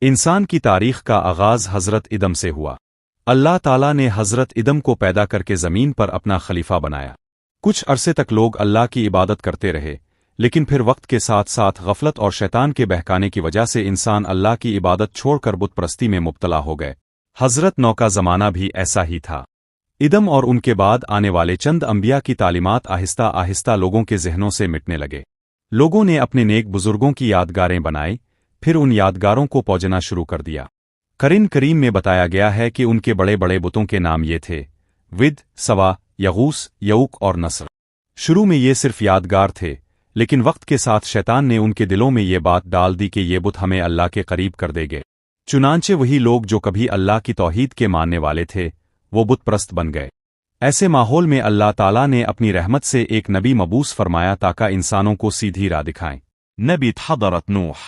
इंसान की तारीख का आगाज हजरत इदम से हुआ। अल्लाह ताला ने हजरत इदम को पैदा करके जमीन पर अपना खलीफा बनाया। कुछ अरसे तक लोग अल्लाह की इबादत करते रहे, लेकिन फिर वक्त के साथ साथ गफलत और शैतान के बहकाने की वजह से इंसान अल्लाह की इबादत छोड़कर बुत परस्ती में मुब्तला हो गए। हजरत नौ का जमाना भी ऐसा ही था। इदम और उनके बाद आने वाले चंद अंबिया की तालीमात आहिस्ता आहिस्ता लोगों के जहनों से मिटने लगे। लोगों ने अपने नेक बुजुर्गों की यादगारें बनाई, फिर उन यादगारों को पौजना शुरू कर दिया। कुरान करीम में बताया गया है कि उनके बड़े बड़े बुतों के नाम ये थे: विद, सवा, यगूस, यऊक और नसर। शुरू में ये सिर्फ यादगार थे, लेकिन वक्त के साथ शैतान ने उनके दिलों में ये बात डाल दी कि ये बुत हमें अल्लाह के करीब कर देंगे। चुनांचे वही लोग जो कभी अल्लाह की तौहीद के मानने वाले थे, वो बुत परस्त बन गए। ऐसे माहौल में अल्लाह ताला ने अपनी रहमत से एक नबी मबूस फरमाया ताकि इंसानों को सीधी राह दिखाएं। नबी हज़रत नूह।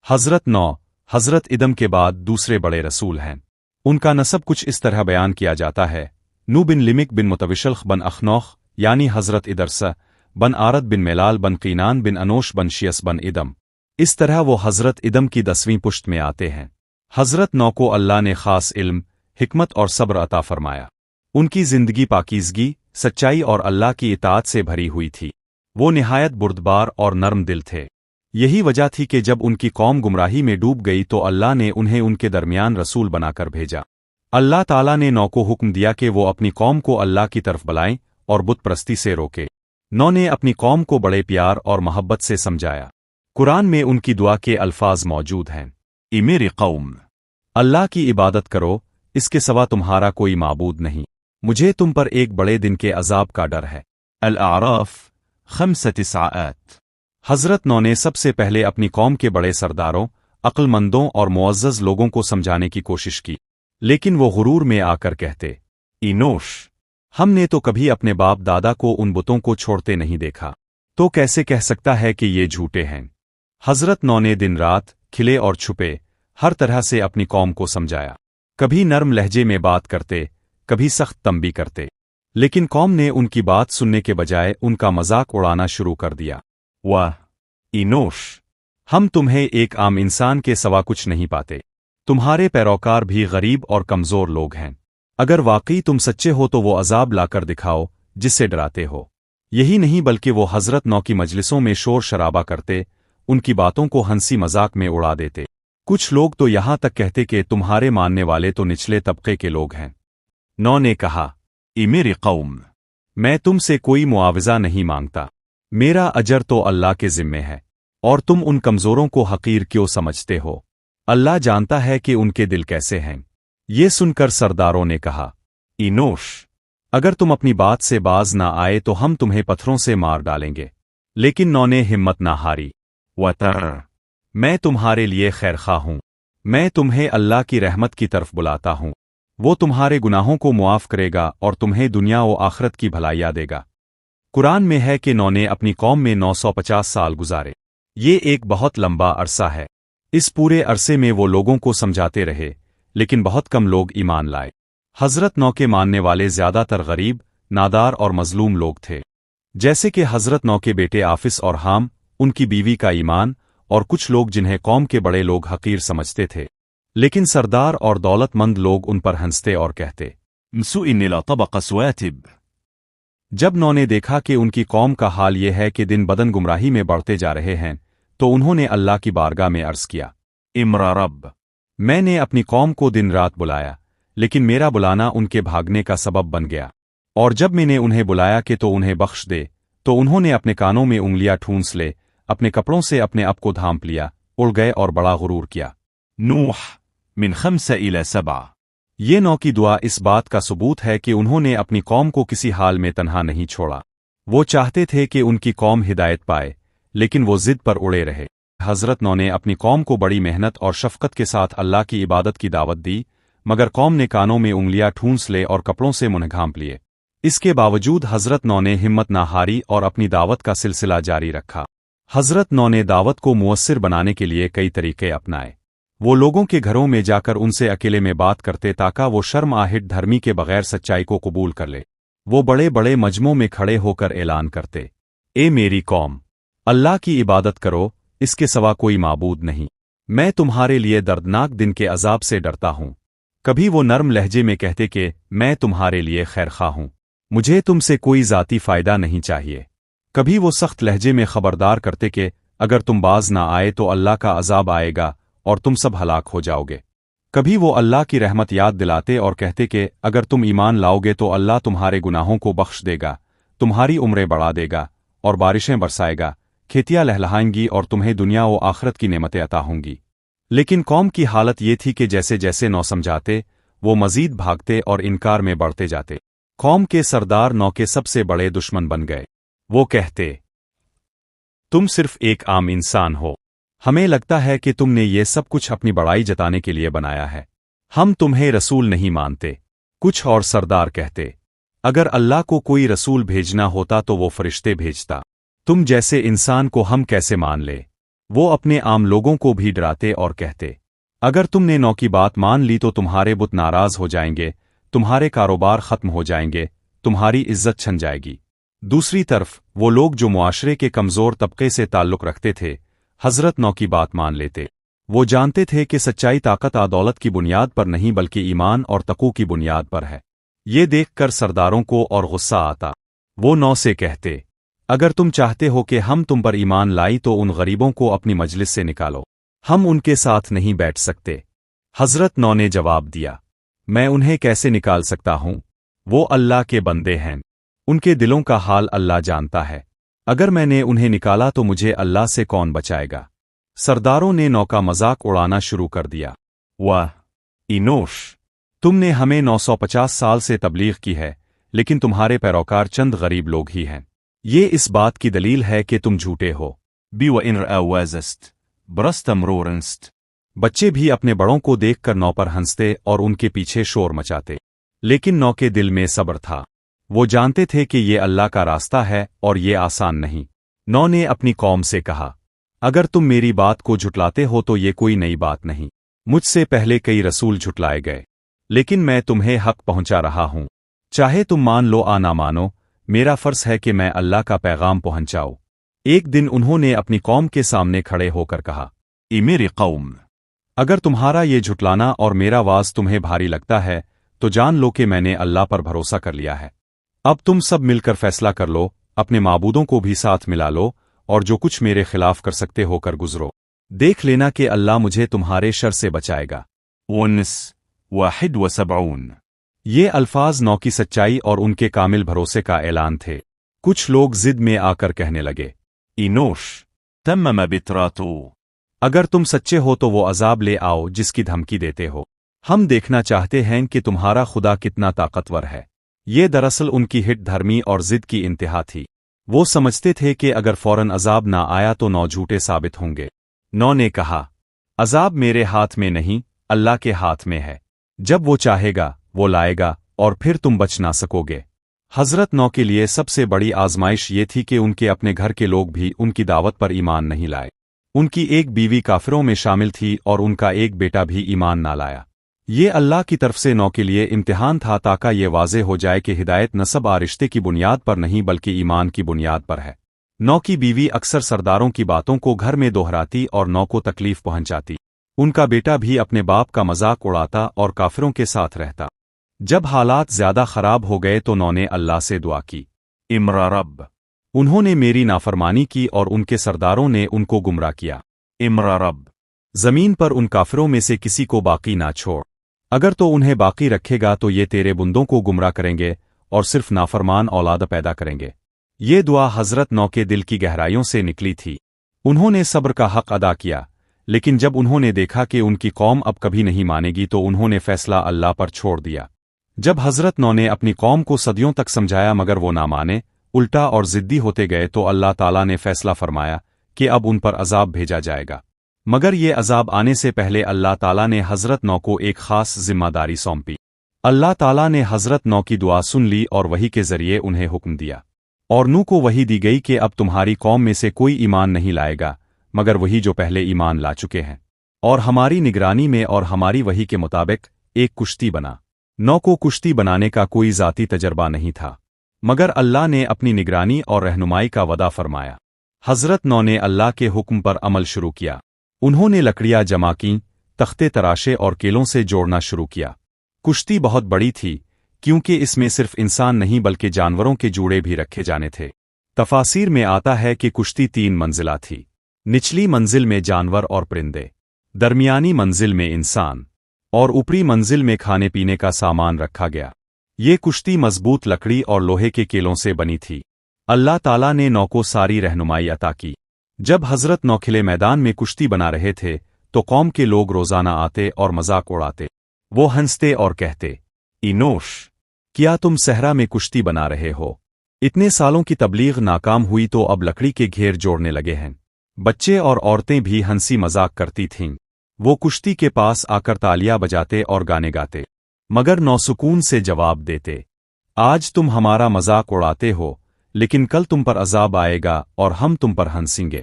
हजरत नौ हजरत इदम के बाद दूसरे बड़े रसूल हैं। उनका नसब कुछ इस तरह बयान किया जाता है: नू बिन लिमिक बिन मुतविशल्ख बन अखनौख, यानी हजरत इदरसा बन आरद बिन मेलाल बन कीनान बिन अनोश बन शियस बन इदम। इस तरह वो हजरत इदम की 10वीं पुश्त में आते हैं। हजरत नौ को अल्लाह ने खास इल्म, हिकमत और सब्र अता फरमाया। उनकी जिंदगी पाकीज़गी, सच्चाई और अल्लाह की इताअत से भरी हुई थी। वो निहायत बुर्दबार और नर्म दिल थे। यही वजह थी कि जब उनकी कौम गुमराही में डूब गई तो अल्लाह ने उन्हें उनके दरमियान रसूल बनाकर भेजा। अल्लाह ताला ने नौ को हुक्म दिया कि वो अपनी कौम को अल्लाह की तरफ बुलाएं और बुत परस्ती से रोके। नौ ने अपनी कौम को बड़े प्यार और मोहब्बत से समझाया। कुरान में उनकी दुआ के अल्फाज मौजूद हैं: ए मेरी कौम, अल्लाह की इबादत करो, इसके सिवा तुम्हारा कोई माबूद नहीं, मुझे तुम पर एक बड़े दिन के अजाब का डर है। अल-आराफ 5 आयत। हजरत नौ ने सबसे पहले अपनी कौम के बड़े सरदारों, अक्लमंदों और मुअज़्ज़ज़ लोगों को समझाने की कोशिश की, लेकिन वो गुरूर में आकर कहते: इनोश, हमने तो कभी अपने बाप दादा को उन बुतों को छोड़ते नहीं देखा, तो कैसे कह सकता है कि ये झूठे हैं। हजरत नौ ने दिन रात, खिले और छुपे, हर तरह से अपनी कौम को समझाया। कभी नर्म लहजे में बात करते, कभी सख्त तंबी करते, लेकिन कौम ने उनकी बात सुनने के बजाय उनका मजाक उड़ाना शुरू कर दिया। वाह इनोश, हम तुम्हें एक आम इंसान के सिवा कुछ नहीं पाते, तुम्हारे पैरोकार भी गरीब और कमजोर लोग हैं। अगर वाकई तुम सच्चे हो तो वो अजाब लाकर दिखाओ जिससे डराते हो। यही नहीं बल्कि वो हजरत नौ की मजलिसों में शोर शराबा करते, उनकी बातों को हंसी मजाक में उड़ा देते। कुछ लोग तो यहां तक कहते कि तुम्हारे मानने वाले तो निचले तबके के लोग हैं। नौ ने कहा: ए मेरी कौम, मैं तुमसे कोई मुआवजा नहीं मांगता, मेरा अजर तो अल्लाह के जिम्मे है, और तुम उन कमजोरों को हकीर क्यों समझते हो? अल्लाह जानता है कि उनके दिल कैसे हैं। ये सुनकर सरदारों ने कहा: इनोश, अगर तुम अपनी बात से बाज ना आए तो हम तुम्हें पत्थरों से मार डालेंगे। लेकिन नौ ने हिम्मत ना हारी। वतर, मैं तुम्हारे लिए खैरख्वाह हूं, मैं तुम्हें अल्लाह की रहमत की तरफ बुलाता हूं, वो तुम्हारे गुनाहों को मुआफ करेगा और तुम्हें दुनिया व आखिरत की भलाइयाँ देगा। कुरान में है कि नौ ने अपनी कौम में 950 साल गुजारे। ये एक बहुत लंबा अरसा है। इस पूरे अरसे में वो लोगों को समझाते रहे, लेकिन बहुत कम लोग ईमान लाए। हजरत नौ के मानने वाले ज्यादातर गरीब, नादार और मजलूम लोग थे, जैसे कि हजरत नौ के बेटे आफिस और हाम, उनकी बीवी का ईमान, और कुछ लोग जिन्हें कौम के बड़े लोग हकीर समझते थे। लेकिन सरदार और दौलतमंद लोग उन पर हंसते और कहते: मसूइनिला तबक़ स्वातिब। जब नौ ने देखा कि उनकी कौम का हाल ये है कि दिन बदन गुमराही में बढ़ते जा रहे हैं, तो उन्होंने अल्लाह की बारगाह में अर्ज किया: इमरा रब, मैंने अपनी कौम को दिन रात बुलाया, लेकिन मेरा बुलाना उनके भागने का सबब बन गया, और जब मैंने उन्हें बुलाया कि तो उन्हें बख्श दे, तो उन्होंने अपने कानों में उंगलियां ठूंस ले, अपने कपड़ों से अपने आप को ढांप लिया, उड़ गए और बड़ा गुरूर किया। नूह मिन 5 इला 7। ये नौ की दुआ इस बात का सबूत है कि उन्होंने अपनी कौम को किसी हाल में तन्हा नहीं छोड़ा। वो चाहते थे कि उनकी कौम हिदायत पाए, लेकिन वो जिद पर उड़े रहे। हजरत नौ ने अपनी कौम को बड़ी मेहनत और शफकत के साथ अल्लाह की इबादत की दावत दी, मगर कौम ने कानों में उंगलियां ठूंस ले और कपड़ों से मुंह ढांप लिए। इसके बावजूद हजरत नौ ने हिम्मत ना हारी और अपनी दावत का सिलसिला जारी रखा। हजरत नौ ने दावत को मुयस्सर बनाने के लिए कई तरीके अपनाए। वो लोगों के घरों में जाकर उनसे अकेले में बात करते ताकि वो शर्म आहित धर्मी के बगैर सच्चाई को कबूल कर ले। वो बड़े बड़े मजमों में खड़े होकर ऐलान करते: ए मेरी कौम, अल्लाह की इबादत करो, इसके सिवा कोई माबूद नहीं, मैं तुम्हारे लिए दर्दनाक दिन के अजाब से डरता हूँ। कभी वो नर्म लहजे में कहते कि मैं तुम्हारे लिए खैरख्वाह हूँ, मुझे तुमसे कोई ज़ाती फ़ायदा नहीं चाहिए। कभी वो सख्त लहजे में खबरदार करते कि अगर तुम बाज ना आए तो अल्लाह का अजाब आएगा और तुम सब हलाक हो जाओगे। कभी वो अल्लाह की रहमत याद दिलाते और कहते कि अगर तुम ईमान लाओगे तो अल्लाह तुम्हारे गुनाहों को बख्श देगा, तुम्हारी उम्रें बढ़ा देगा और बारिशें बरसाएगा, खेतियां लहलहाएंगी और तुम्हें दुनिया व आखिरत की नेमतें अता होंगी। लेकिन कौम की हालत ये थी कि जैसे जैसे नौ समझाते वो मजीद भागते और इनकार में बढ़ते जाते। कौम के सरदार नौ के सबसे बड़े दुश्मन बन गए। वो कहते, तुम सिर्फ एक आम इंसान हो, हमें लगता है कि तुमने ये सब कुछ अपनी बड़ाई जताने के लिए बनाया है, हम तुम्हें रसूल नहीं मानते। कुछ और सरदार कहते, अगर अल्लाह को कोई रसूल भेजना होता तो वो फरिश्ते भेजता, तुम जैसे इंसान को हम कैसे मान ले। वो अपने आम लोगों को भी डराते और कहते, अगर तुमने नौ की बात मान ली तो तुम्हारे बुत नाराज हो जाएंगे, तुम्हारे कारोबार खत्म हो जाएंगे, तुम्हारी इज्जत छन जाएगी। दूसरी तरफ वो लोग जो मुआशरे के कमजोर तबके से ताल्लुक रखते थे हजरत नौ की बात मान लेते। वो जानते थे कि सच्चाई ताकत दौलत की बुनियाद पर नहीं बल्कि ईमान और तकू की बुनियाद पर है। ये देखकर सरदारों को और गुस्सा आता। वो नौ से कहते, अगर तुम चाहते हो कि हम तुम पर ईमान लाई तो उन गरीबों को अपनी मजलिस से निकालो, हम उनके साथ नहीं बैठ सकते। हजरत नौ ने जवाब दिया, मैं उन्हें कैसे निकाल सकता हूं, वो अल्लाह के बंदे हैं, उनके दिलों का हाल अल्लाह जानता है, अगर मैंने उन्हें निकाला तो मुझे अल्लाह से कौन बचाएगा। सरदारों ने नौ का मजाक उड़ाना शुरू कर दिया। वाह इनोश, तुमने हमें 950 साल से तबलीग की है, लेकिन तुम्हारे पैरोकार चंद गरीब लोग ही हैं। ये इस बात की दलील है कि तुम झूठे हो। बी व इन आवाज़स्त ब्रस्तम रोरंस्ट। बच्चे भी अपने बड़ों को देखकर नौ पर हंसते और उनके पीछे शोर मचाते, लेकिन नौ के दिल में सब्र था। वो जानते थे कि ये अल्लाह का रास्ता है और ये आसान नहीं। नौ ने अपनी कौम से कहा, अगर तुम मेरी बात को झुटलाते हो तो ये कोई नई बात नहीं, मुझसे पहले कई रसूल झुटलाए गए, लेकिन मैं तुम्हें हक पहुंचा रहा हूं। चाहे तुम मान लो आ ना मानो, मेरा फर्ज है कि मैं अल्लाह का पैगाम पहुंचाऊं। एक दिन उन्होंने अपनी कौम के सामने खड़े होकर कहा, ई मेरी कौम, अगर तुम्हारा ये झुटलाना और मेरा वाज तुम्हें भारी लगता है तो जान लो कि मैंने अल्लाह पर भरोसा कर लिया है। अब तुम सब मिलकर फैसला कर लो, अपने माबूदों को भी साथ मिला लो और जो कुछ मेरे खिलाफ कर सकते होकर गुजरो। देख लेना कि अल्लाह मुझे तुम्हारे शर से बचाएगा। 71 ये अल्फाज नौ की सच्चाई और उनके कामिल भरोसे का ऐलान थे। कुछ लोग जिद में आकर कहने लगे, इनोश तम्मम बितरातो, अगर तुम सच्चे हो तो वो अजाब ले आओ जिसकी धमकी देते हो। हम देखना चाहते हैं कि तुम्हारा खुदा कितना ताकतवर है। ये दरअसल उनकी हिट धर्मी और जिद की इंतहा थी। वो समझते थे कि अगर फौरन अजाब ना आया तो नौ झूठे साबित होंगे। नौ ने कहा, अजाब मेरे हाथ में नहीं, अल्लाह के हाथ में है। जब वो चाहेगा वो लाएगा और फिर तुम बच ना सकोगे। हजरत नौ के लिए सबसे बड़ी आजमाइश ये थी कि उनके अपने घर के लोग भी उनकी दावत पर ईमान नहीं लाए। उनकी एक बीवी काफिरों में शामिल थी और उनका एक बेटा भी ईमान ना लाया। ये अल्लाह की तरफ से नौ के लिए इम्तिहान था ताकि ये वाज़े हो जाए कि हिदायत नसब आ रिश्ते की बुनियाद पर नहीं बल्कि ईमान की बुनियाद पर है। नौ की बीवी अक्सर सरदारों की बातों को घर में दोहराती और नौ को तकलीफ पहुंचाती। उनका बेटा भी अपने बाप का मजाक उड़ाता और काफिरों के साथ रहता। जब हालात ज्यादा खराब हो गए तो नौ ने अल्लाह से दुआ की, इमरा रब, उन्होंने मेरी नाफरमानी की और उनके सरदारों ने उनको गुमराह किया। इमरा रब, जमीन पर उन काफिरों में से किसी को बाकी ना छोड़, अगर तो उन्हें बाकी रखेगा तो ये तेरे बुंदों को गुमराह करेंगे और सिर्फ नाफरमान औलाद पैदा करेंगे। ये दुआ हजरत नौ के दिल की गहराइयों से निकली थी। उन्होंने सब्र का हक अदा किया, लेकिन जब उन्होंने देखा कि उनकी कौम अब कभी नहीं मानेगी तो उन्होंने फैसला अल्लाह पर छोड़ दिया। जब हजरत नौ ने अपनी कौम को सदियों तक समझाया मगर वो ना माने, उल्टा और जिद्दी होते गए तो अल्लाह ताला ने फैसला फरमाया कि अब उन पर अजाब भेजा जाएगा। मगर ये अजाब आने से पहले अल्लाह ताला ने हजरत नौ को एक खास जिम्मेदारी सौंपी। अल्लाह ताला ने हजरत नौ की दुआ सुन ली और वही के जरिए उन्हें हुक्म दिया। और नूह को वही दी गई कि अब तुम्हारी कौम में से कोई ईमान नहीं लाएगा मगर वही जो पहले ईमान ला चुके हैं। और हमारी निगरानी में और हमारी वही के मुताबिक एक कुश्ती बना। नौ को कुश्ती बनाने का कोई ज़ाती तजर्बा नहीं था, मगर अल्लाह ने अपनी निगरानी और रहनुमाई का वदा फरमाया। हजरत नौ ने अल्लाह के हुक्म पर अमल शुरू किया। انہوں نے لکڑیاں جمع کیں، تختے تراشے اور کیلوں سے جوڑنا شروع کیا۔ کشتی بہت بڑی تھی، کیونکہ اس میں صرف انسان نہیں بلکہ جانوروں کے جوڑے بھی رکھے جانے تھے۔ تفاسیر میں آتا ہے کہ کشتی 3 منزلہ تھی۔ نچلی منزل میں جانور اور پرندے، درمیانی منزل میں انسان، اور اوپری منزل میں کھانے پینے کا سامان رکھا گیا۔ یہ کشتی مضبوط لکڑی اور لوہے کے کیلوں سے بنی تھی۔ اللہ تعالیٰ نے نو کو ساری رہنمائی عطا کی۔ جب حضرت نو کھلے میدان میں کشتی بنا رہے تھے تو قوم کے لوگ روزانہ آتے اور مذاق اڑاتے۔ وہ ہنستے اور کہتے، اینوش، کیا تم صحرا میں کشتی بنا رہے ہو؟ اتنے سالوں کی تبلیغ ناکام ہوئی تو اب لکڑی کے گھیر جوڑنے لگے ہیں۔ بچے اور عورتیں بھی ہنسی مذاق کرتی تھیں۔ وہ کشتی کے پاس آ کر تالیاں بجاتے اور گانے گاتے، مگر نوسکون سے جواب دیتے، آج تم ہمارا مذاق اڑاتے ہو، لیکن کل تم پر عذاب آئے گا اور ہم تم پر ہنسیں گے۔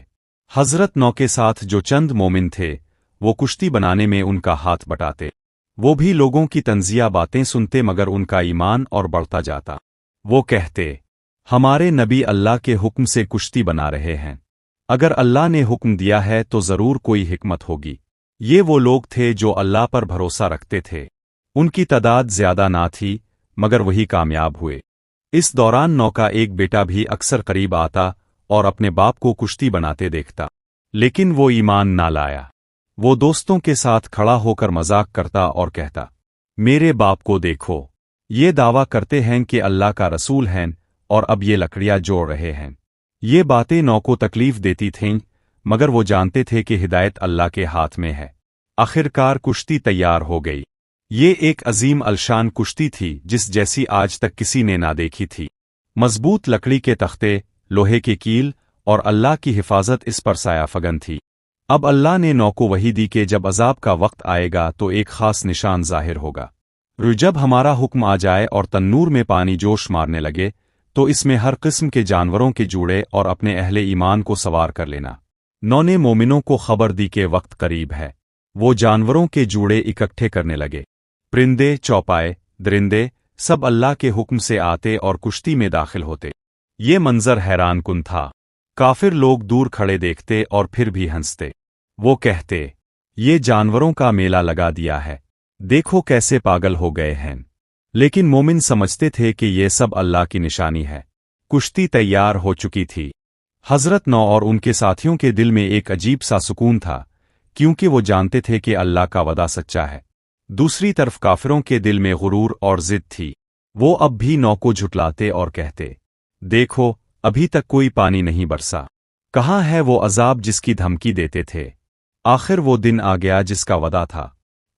حضرت نو کے ساتھ جو چند مومن تھے وہ کشتی بنانے میں ان کا ہاتھ بٹاتے۔ وہ بھی لوگوں کی طنزیہ باتیں سنتے مگر ان کا ایمان اور بڑھتا جاتا۔ وہ کہتے، ہمارے نبی اللہ کے حکم سے کشتی بنا رہے ہیں، اگر اللہ نے حکم دیا ہے تو ضرور کوئی حکمت ہوگی۔ یہ وہ لوگ تھے جو اللہ پر بھروسہ رکھتے تھے۔ ان کی تعداد زیادہ نہ تھی مگر وہی کامیاب ہوئے۔ اس دوران نو کا ایک بیٹا بھی اکثر قریب آتا اور اپنے باپ کو کشتی بناتے دیکھتا، لیکن وہ ایمان نہ لایا۔ وہ دوستوں کے ساتھ کھڑا ہو کر مذاق کرتا اور کہتا، میرے باپ کو دیکھو، یہ دعویٰ کرتے ہیں کہ اللہ کا رسول ہیں اور اب یہ لکڑیاں جوڑ رہے ہیں۔ یہ باتیں نو کو تکلیف دیتی تھیں مگر وہ جانتے تھے کہ ہدایت اللہ کے ہاتھ میں ہے۔ آخرکار کشتی تیار ہو گئی۔ یہ ایک عظیم الشان کشتی تھی جس جیسی آج تک کسی نے نہ دیکھی تھی۔ مضبوط لکڑی کے تختے، لوہے کے کیل اور اللہ کی حفاظت اس پر سایہ فگن تھی۔ اب اللہ نے نو کو وحی دی کہ جب عذاب کا وقت آئے گا تو ایک خاص نشان ظاہر ہوگا۔ جب ہمارا حکم آ جائے اور تنور میں پانی جوش مارنے لگے تو اس میں ہر قسم کے جانوروں کے جوڑے اور اپنے اہل ایمان کو سوار کر لینا۔ نو نے مومنوں کو خبر دی کہ وقت قریب ہے۔ وہ جانوروں کے جوڑے اکٹھے کرنے لگے۔ پرندے، چوپائے، درندے سب اللہ کے حکم سے آتے اور کشتی میں داخل ہوتے۔ یہ منظر حیران کن تھا۔ کافر لوگ دور کھڑے دیکھتے اور پھر بھی ہنستے۔ وہ کہتے، یہ جانوروں کا میلہ لگا دیا ہے، دیکھو کیسے پاگل ہو گئے ہیں۔ لیکن مومن سمجھتے تھے کہ یہ سب اللہ کی نشانی ہے۔ کشتی تیار ہو چکی تھی۔ حضرت نو اور ان کے ساتھیوں کے دل میں ایک عجیب سا سکون تھا، کیونکہ وہ جانتے تھے کہ اللہ کا وعدہ سچا ہے۔ دوسری طرف کافروں کے دل میں غرور اور ضد تھی۔ وہ اب بھی نو کو جھٹلاتے اور کہتے، دیکھو ابھی تک کوئی پانی نہیں برسا، کہاں ہے وہ عذاب جس کی دھمکی دیتے تھے؟ آخر وہ دن آ گیا جس کا وعدہ تھا۔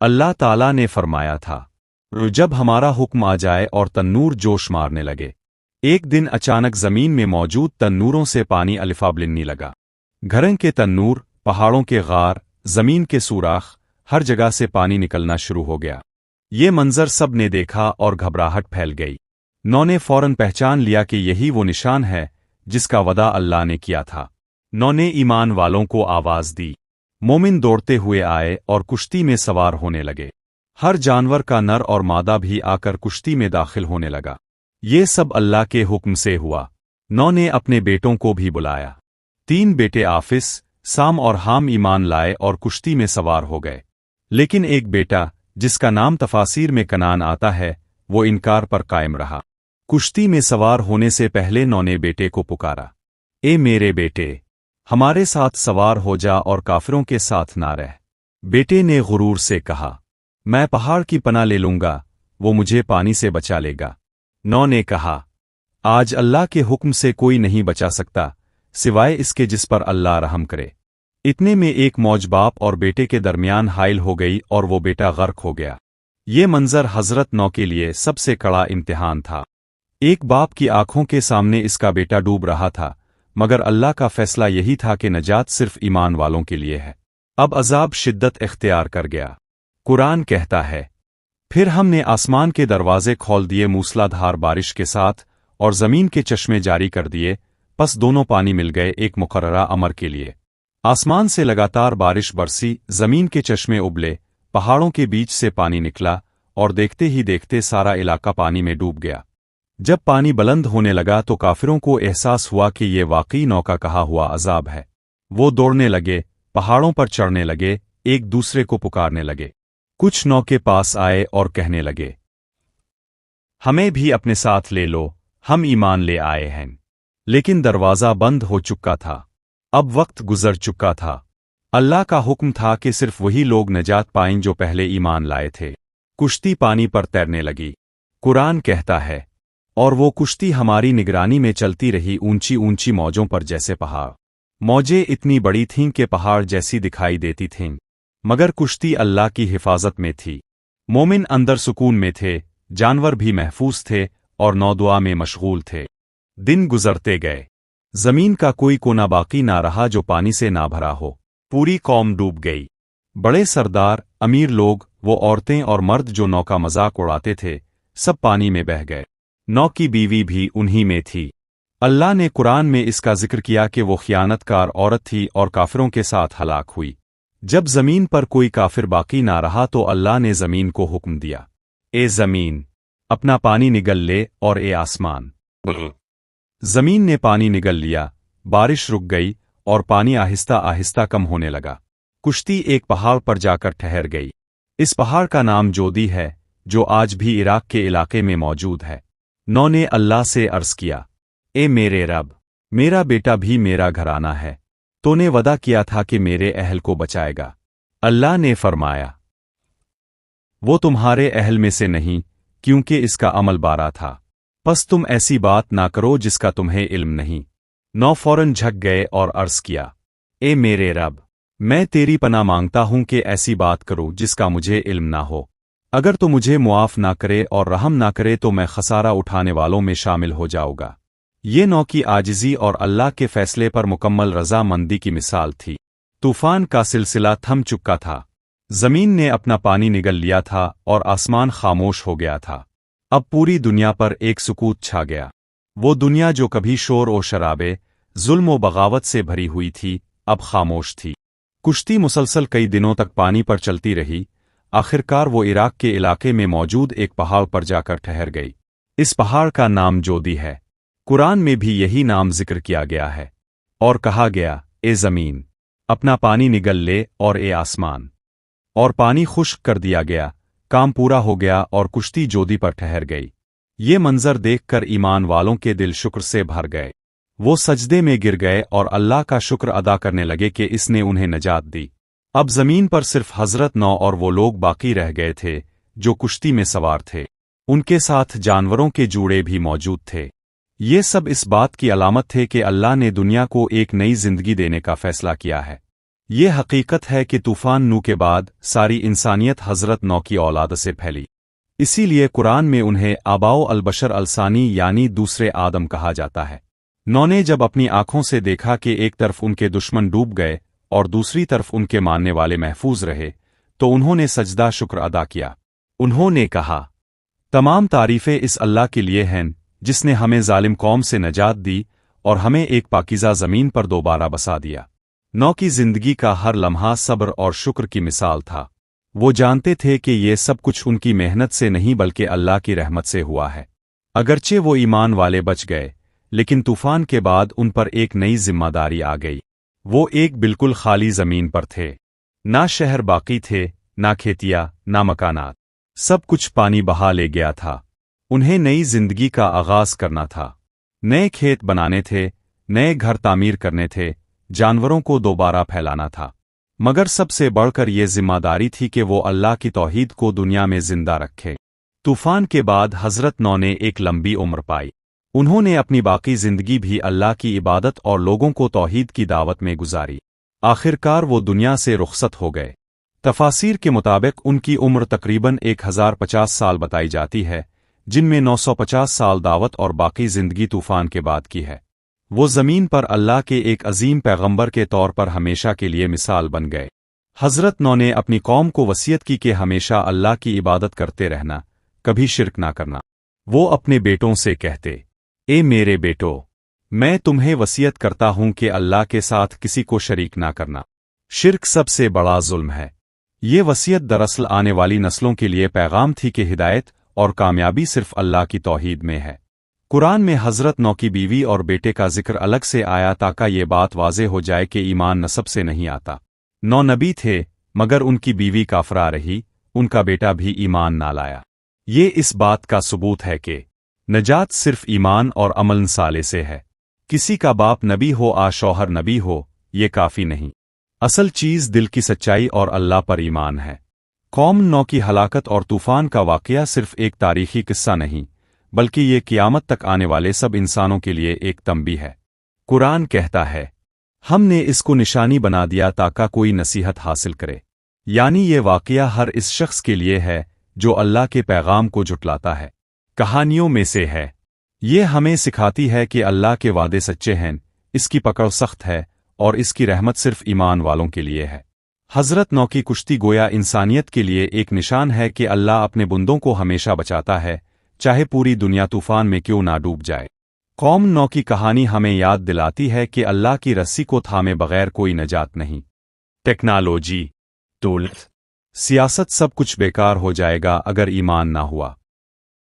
اللہ تعالیٰ نے فرمایا تھا، جب ہمارا حکم آ جائے اور تنور جوش مارنے لگے۔ ایک دن اچانک زمین میں موجود تنوروں سے پانی الفابلنی لگا۔ گھروں کے تنور، پہاڑوں کے غار، زمین کے سوراخ، ہر جگہ سے پانی نکلنا شروع ہو گیا۔ یہ منظر سب نے دیکھا اور گھبراہٹ پھیل گئی۔ نو نے فوراً پہچان لیا کہ یہی وہ نشان ہے جس کا وعدہ اللہ نے کیا تھا۔ نو نے ایمان والوں کو آواز دی۔ مومن دوڑتے ہوئے آئے اور کشتی میں سوار ہونے لگے۔ ہر جانور کا نر اور مادہ بھی آ کر کشتی میں داخل ہونے لگا۔ یہ سب اللہ کے حکم سے ہوا۔ نو نے اپنے بیٹوں کو بھی بلایا۔ 3 بیٹے آفس، سام اور حام ایمان لائے اور کشتی میں سوار ہو گئے۔ لیکن ایک بیٹا، جس کا نام تفاسیر میں کنان آتا ہے، وہ انکار پر قائم رہا۔ کشتی میں سوار ہونے سے پہلے نو نے بیٹے کو پکارا، اے میرے بیٹے، ہمارے ساتھ سوار ہو جا اور کافروں کے ساتھ نہ رہ۔ بیٹے نے غرور سے کہا، میں پہاڑ کی پناہ لے لوں گا، وہ مجھے پانی سے بچا لے گا۔ نو نے کہا، آج اللہ کے حکم سے کوئی نہیں بچا سکتا سوائے اس کے جس پر اللہ رحم کرے۔ اتنے میں ایک موج باپ اور بیٹے کے درمیان حائل ہو گئی اور وہ بیٹا غرق ہو گیا۔ یہ منظر حضرت نو کے لیے سب سے کڑا امتحان تھا۔ ایک باپ کی آنکھوں کے سامنے اس کا بیٹا ڈوب رہا تھا، مگر اللہ کا فیصلہ یہی تھا کہ نجات صرف ایمان والوں کے لیے ہے۔ اب عذاب شدت اختیار کر گیا۔ قرآن کہتا ہے، پھر ہم نے آسمان کے دروازے کھول دیے موسلا دھار بارش کے ساتھ اور زمین کے چشمے جاری کر دیے، پس دونوں پانی مل گئے ایک مقررہ امر کے لیے۔ آسمان سے لگاتار بارش برسی، زمین کے چشمے ابلے، پہاڑوں کے بیچ سے پانی نکلا اور دیکھتے ہی دیکھتے سارا علاقہ پانی میں ڈوب گیا۔ جب پانی بلند ہونے لگا تو کافروں کو احساس ہوا کہ یہ واقعی نو کا کہا ہوا عذاب ہے۔ وہ دوڑنے لگے، पहाड़ों पर चढ़ने लगे, एक दूसरे को पुकारने लगे। कुछ नौ के पास आए और कहने लगे, हमें भी अपने साथ ले लो, हम ईमान ले आए हैं। लेकिन दरवाज़ा बंद हो चुका था। अब वक्त गुजर चुका था। अल्लाह का हुक्म था कि सिर्फ वही लोग नजात पाएं जो पहले ईमान लाए थे। कुश्ती पानी पर तैरने लगी। कुरान कहता है, और वो कुश्ती हमारी निगरानी में चलती रही ऊंची ऊंची मौजों पर जैसे पहाड़। मौजें इतनी बड़ी थीं कि पहाड़ जैसी दिखाई देती थीं, मगर कुश्ती अल्लाह की हिफाजत में थी। मोमिन अंदर सुकून में थे, जानवर भी महफूज थे और नौदुआ में मशगूल थे। दिन गुजरते गए। जमीन का कोई कोना बाकी ना रहा जो पानी से ना भरा हो। पूरी कौम डूब गई। बड़े सरदार, अमीर लोग, वो औरतें और मर्द जो नौ का मजाक उड़ाते थे, सब पानी में बह गए। नौ की बीवी भी उन्हीं में थी। अल्लाह ने कुरान में इसका जिक्र किया कि वो खियानतकार औरत थी और काफिरों के साथ हलाक हुई। जब जमीन पर कोई काफिर बाकी ना रहा तो अल्लाह ने जमीन को हुक्म दिया, ए जमीन, अपना पानी निगल ले, और ए आसमान। जमीन ने पानी निगल लिया, बारिश रुक गई और पानी आहिस्ता आहिस्ता कम होने लगा। कुश्ती एक पहाड़ पर जाकर ठहर गई। इस पहाड़ का नाम जोदी है, जो आज भी इराक के इलाके में मौजूद है। नौ ने अल्लाह से अर्ज किया, ए मेरे रब, मेरा बेटा भी मेरा घराना है। तूने वदा किया था कि मेरे अहल को बचाएगा। अल्लाह ने फरमाया, वो तुम्हारे अहल में से नहीं, क्योंकि इसका अमल बारा था। बस तुम ऐसी बात ना करो जिसका तुम्हें इल्म नहीं। नौ फौरन झक गए और अर्ज किया, ए मेरे रब, मैं तेरी पनाह मांगता हूं कि ऐसी बात करो जिसका मुझे इल्म ना हो। अगर तो मुझे मुआफ ना करे और रहम ना करे तो मैं खसारा उठाने वालों में शामिल हो जाऊंगा। ये नौ की आजिज़ी और अल्लाह के फैसले पर मुकम्मल रज़ामंदी की मिसाल थी। तूफान का सिलसिला थम चुका था। जमीन ने अपना पानी निगल लिया था और आसमान खामोश हो गया था। अब पूरी दुनिया पर एक सुकूत छा गया। वो दुनिया जो कभी शोर और शराबे, जुल्म व बगावत से भरी हुई थी, अब खामोश थी। कुश्ती मुसलसल कई दिनों तक पानी पर चलती रही। आखिरकार वो इराक के इलाके में मौजूद एक पहाड़ पर जाकर ठहर गई। इस पहाड़ का नाम जोदी है। कुरान में भी यही नाम जिक्र किया गया है। और कहा गया, ए जमीन, अपना पानी निगल ले, और ए आसमान। और पानी खुश्क कर दिया गया। काम पूरा हो गया और कुश्ती जोदी पर ठहर गई। ये मंजर देखकर ईमान वालों के दिल शुक्र से भर गए। वो सजदे में गिर गए और अल्लाह का शुक्र अदा करने लगे कि इसने उन्हें नजात दी। अब जमीन पर सिर्फ हजरत नौ और वो लोग बाकी रह गए थे जो कुश्ती में सवार थे। उनके साथ जानवरों के जूड़े भी मौजूद थे। ये सब इस बात की अलामत थे कि अल्लाह ने दुनिया को एक नई जिंदगी देने का फैसला किया है। ये हकीकत है कि तूफान नू के बाद सारी इंसानियत हजरत नौ की औलाद से फैली। इसीलिए कुरान में उन्हें आबाओ अलबशर अलसानी यानी दूसरे आदम कहा जाता है। नौ ने जब अपनी आंखों से देखा कि एक तरफ उनके दुश्मन डूब गए और दूसरी तरफ उनके मानने वाले महफूज रहे, तो उन्होंने सजदा शुक्र अदा किया। उन्होंने कहा, तमाम तारीफें इस अल्लाह के लिए हैं जिसने हमें जालिम कौम से नजात दी और हमें एक पाकीज़ा ज़मीन पर दोबारा बसा दिया। नौ की जिंदगी का हर लम्हा सब्र और शुक्र की मिसाल था। वो जानते थे कि ये सब कुछ उनकी मेहनत से नहीं बल्कि अल्लाह की रहमत से हुआ है। अगरचे वो ईमान वाले बच गए, लेकिन तूफान के बाद उन पर एक नई जिम्मेदारी आ गई। वो एक बिल्कुल खाली जमीन पर थे। ना शहर बाकी थे, ना खेतियां, ना मकानात। सब कुछ पानी बहा ले गया था। उन्हें नई जिंदगी का आगाज करना था। नए खेत बनाने थे, नए घर तामीर करने थे, जानवरों को दोबारा फैलाना था। मगर सबसे बढ़कर ये जिम्मेदारी थी कि वो अल्लाह की तौहीद को दुनिया में जिंदा रखे। तूफान के बाद हजरत नौ ने एक लंबी उम्र पाई। उन्होंने अपनी बाकी जिंदगी भी अल्लाह की इबादत और लोगों को तौहीद की दावत में गुजारी। आखिरकार वो दुनिया से रुखसत हो गए। तफासिर के मुताबिक उनकी उम्र तकरीबन 1050 साल बताई जाती है, जिनमें 950 साल दावत और बाकी जिंदगी तूफान के बाद की है। वो ज़मीन पर अल्लाह के एक अजीम पैगंबर के तौर पर हमेशा के लिए मिसाल बन गए। हजरत नौ ने अपनी कौम को वसीयत की कि हमेशा अल्लाह की इबादत करते रहना, कभी शिर्क ना करना। वो अपने बेटों से कहते, ए मेरे बेटो, मैं तुम्हें वसीयत करता हूं कि अल्लाह के साथ किसी को शरीक ना करना। शिर्क सबसे बड़ा जुल्म है। ये वसीयत दरअसल आने वाली नस्लों के लिए पैगाम थी कि हिदायत और कामयाबी सिर्फ अल्लाह की तौहीद में है। कुरान में हजरत नौ की बीवी और बेटे का जिक्र अलग से आया ताकि ये बात वाज़ेह हो जाए कि ईमान नसब से नहीं आता। 9 नबी थे, मगर उनकी बीवी काफरा रही, उनका बेटा भी ईमान ना लाया। ये इस बात का सबूत है कि नजात सिर्फ ईमान और अमल साले से है। किसी का बाप नबी हो आ शौहर नबी हो, ये काफी नहीं। असल चीज दिल की सच्चाई और अल्लाह पर ईमान है। कौम नौ की हलाकत और तूफान का वाकया सिर्फ एक तारीखी किस्सा नहीं, बल्कि ये क़यामत तक आने वाले सब इंसानों के लिए एक तंबी है। कुरान कहता है, हमने इसको निशानी बना दिया ताकि कोई नसीहत हासिल करे। यानी ये वाकया हर इस शख्स के लिए है जो अल्लाह के पैगाम को जुटलाता है। कहानियों में से है, ये हमें सिखाती है कि अल्लाह के वादे सच्चे हैं, इसकी पकड़ सख्त है और इसकी रहमत सिर्फ ईमान वालों के लिए है। हज़रत नौ की कुश्ती गोया इंसानियत के लिए एक निशान है कि अल्लाह अपने बंदों को हमेशा बचाता है, चाहे पूरी दुनिया तूफान में क्यों ना डूब जाए। कौम नौ की कहानी हमें याद दिलाती है कि अल्लाह की रस्सी को थामे बगैर कोई नजात नहीं। टेक्नोलॉजी, दौलत, सियासत सब कुछ बेकार हो जाएगा अगर ईमान ना हुआ।